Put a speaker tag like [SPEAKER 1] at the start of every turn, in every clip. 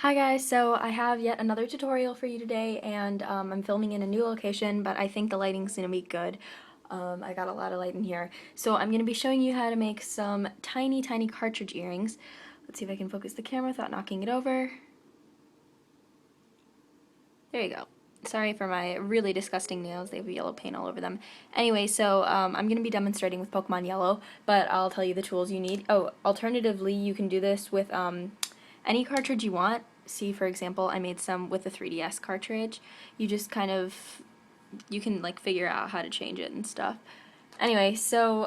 [SPEAKER 1] Hi guys, so I have yet another tutorial for you today, and I'm filming in a new location, but I think the lighting's gonna be good. I got a lot of light in here. So I'm gonna be showing you how to make some tiny cartridge earrings. Let's see if I can focus the camera without knocking it over. There you go. Sorry for my really disgusting nails, they have yellow paint all over them. Anyway, so I'm going to be demonstrating with Pokemon Yellow, but I'll tell you the tools you need. Oh, alternatively, you can do this with any cartridge you want. See, for example, I made some with the 3DS cartridge. You just kind of, you can like figure out how to change it and stuff. Anyway, so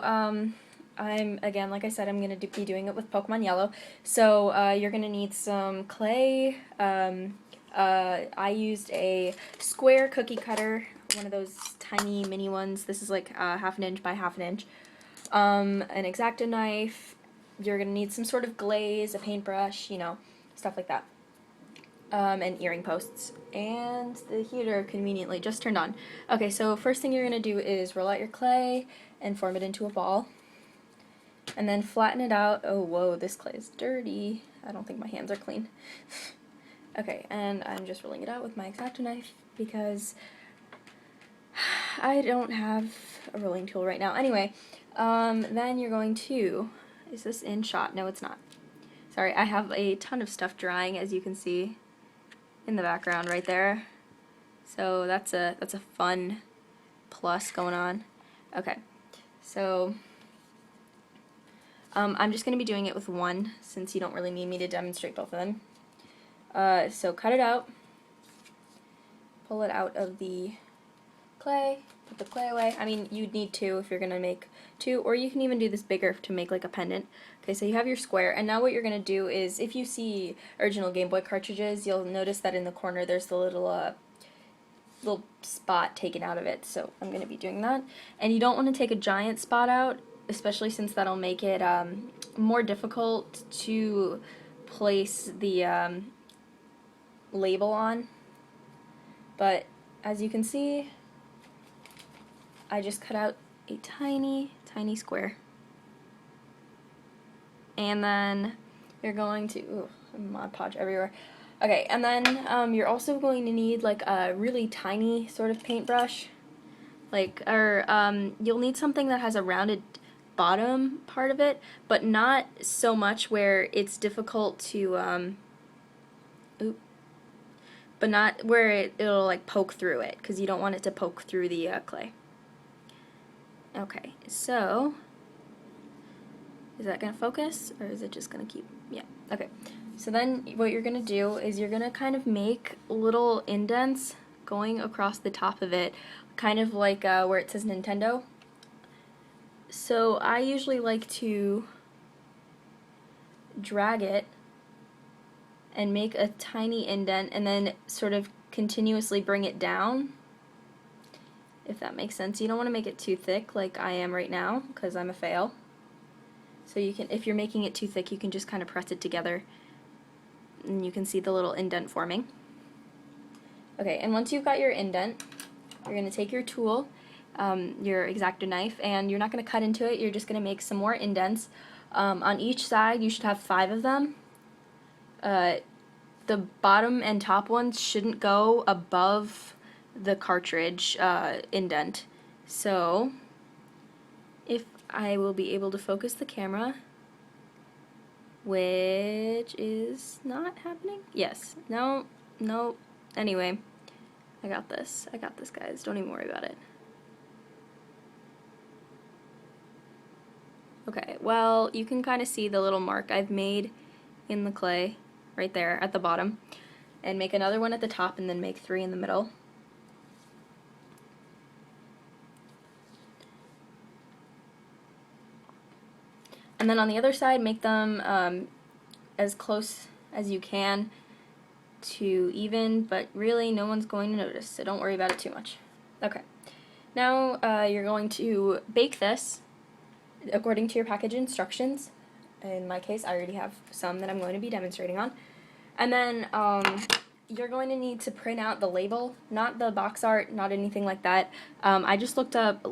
[SPEAKER 1] again, like I said, I'm going to be doing it with Pokemon Yellow. So you're going to need some clay. I used a square cookie cutter, one of those tiny mini ones. This is like half an inch by half an inch. An X-Acto knife. You're going to need some sort of glaze, a paintbrush, you know, stuff like that. And earring posts. And the heater conveniently just turned on. Okay, so first thing you're going to do is roll out your clay and form it into a ball. And then flatten it out. Oh, whoa, this clay is dirty. I don't think my hands are clean. Okay, and I'm just rolling it out with my X-Acto knife because I don't have a rolling tool right now. Anyway, then you're going to, is this in shot? No, it's not. Sorry, I have a ton of stuff drying, as you can see in the background right there. So that's a fun plus going on. Okay, so I'm just going to be doing it with one since you don't really need me to demonstrate both of them. So cut it out, pull it out of the clay, put the clay away. I mean, you'd need two if you're going to make two, or you can even do this bigger to make like a pendant. Okay, so you have your square, and now what you're going to do is, if you see original Game Boy cartridges, you'll notice that in the corner there's the little spot taken out of it, so I'm going to be doing that. And you don't want to take a giant spot out, especially since that'll make it more difficult to place the label on. But as you can see, I just cut out a tiny square. And then you're going to, ooh, Mod Podge everywhere. Okay, and then you're also going to need like a really tiny sort of paintbrush. Like, or you'll need something that has a rounded bottom part of it, but not so much where it's difficult to, but not where it'll like poke through it, because you don't want it to poke through the clay. Okay, so is that going to focus, or is it just going to keep, yeah, okay. So then what you're going to do is you're going to kind of make little indents going across the top of it, kind of like where it says Nintendo. So I usually like to drag it and make a tiny indent and then sort of continuously bring it down, if that makes sense. You don't want to make it too thick like I am right now, because I'm a fail. So you can, if you're making it too thick, you can just kind of press it together and you can see the little indent forming. Okay, and once you've got your indent, you're going to take your tool, your X-Acto knife, and you're not going to cut into it, you're just going to make some more indents. On each side, you should have 5 of them. The bottom and top ones shouldn't go above the cartridge indent. So, if I will be able to focus the camera, which is not happening. Yes. No. No. Anyway, I got this, guys. Don't even worry about it. Okay, well, you can kind of see the little mark I've made in the clay right there at the bottom, and make another one at the top, and then make 3 in the middle. And then on the other side, make them as close as you can to even, but really no one's going to notice, so don't worry about it too much. Okay, now you're going to bake this according to your package instructions. In my case, I already have some that I'm going to be demonstrating on. And then you're going to need to print out the label, not the box art, not anything like that. I just looked up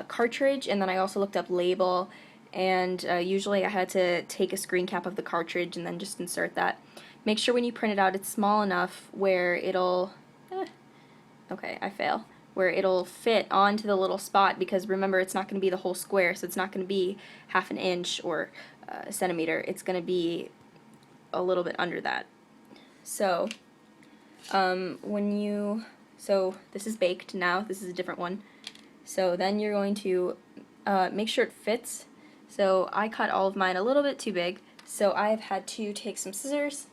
[SPEAKER 1] cartridge, and then I also looked up label, and usually I had to take a screen cap of the cartridge and then just insert that. make sure when you print it out it's small enough where it'll, okay, I fail, where it'll fit onto the little spot, because remember, it's not going to be the whole square, so it's not going to be half an inch or a centimeter. It's going to be a little bit under that. So so this is baked now, this is a different one. So then you're going to make sure it fits. So I cut all of mine a little bit too big, so I've had to take some scissors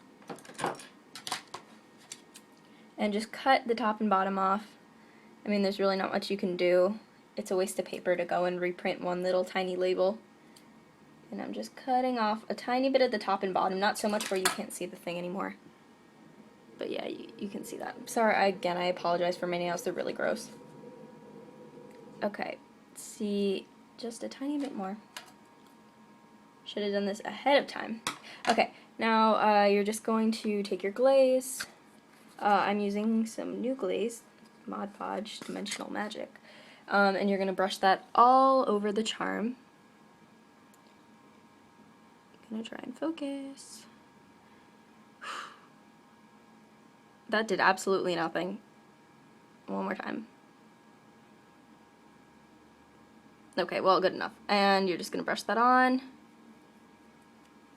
[SPEAKER 1] and just cut the top and bottom off. I mean, there's really not much you can do. It's a waste of paper to go and reprint one little tiny label. And I'm just cutting off a tiny bit at the top and bottom, not so much where you can't see the thing anymore. But yeah, you can see that. Sorry, again, I apologize for my nails, they're really gross. Okay, let's see, just a tiny bit more. Should have done this ahead of time. Okay, now you're just going to take your glaze. I'm using some new glaze, Mod Podge Dimensional Magic. And you're going to brush that all over the charm. I'm going to try and focus. That did absolutely nothing. One more time. Okay, well, good enough. And you're just going to brush that on.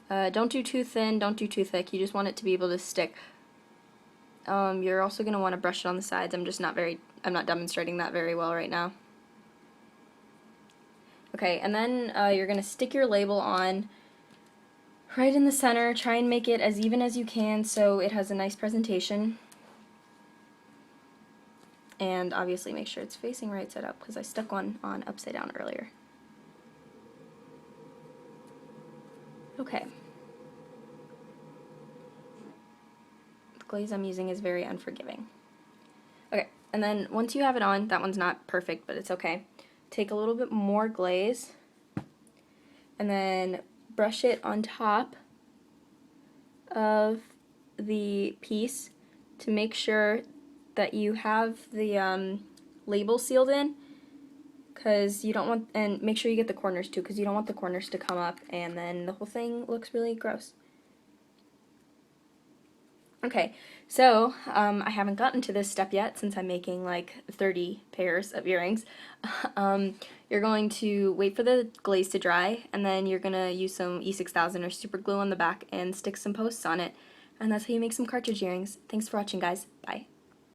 [SPEAKER 1] Don't do too thin, don't do too thick. You just want it to be able to stick. You're also going to want to brush it on the sides. I'm not demonstrating that very well right now. Okay, and then you're going to stick your label on right in the center. Try and make it as even as you can so it has a nice presentation. And obviously make sure it's facing right side up, because I stuck one on upside down earlier. Okay. The glaze I'm using is very unforgiving. Okay, and then once you have it on, that one's not perfect, but it's okay. Take a little bit more glaze, and then brush it on top of the piece to make sure that you have the label sealed in, because you don't want, and make sure you get the corners too, because you don't want the corners to come up and then the whole thing looks really gross. Okay, so I haven't gotten to this step yet since I'm making like 30 pairs of earrings. You're going to wait for the glaze to dry, and then you're going to use some E6000 or super glue on the back and stick some posts on it, and that's how you make some cartridge earrings. Thanks for watching, guys. Bye.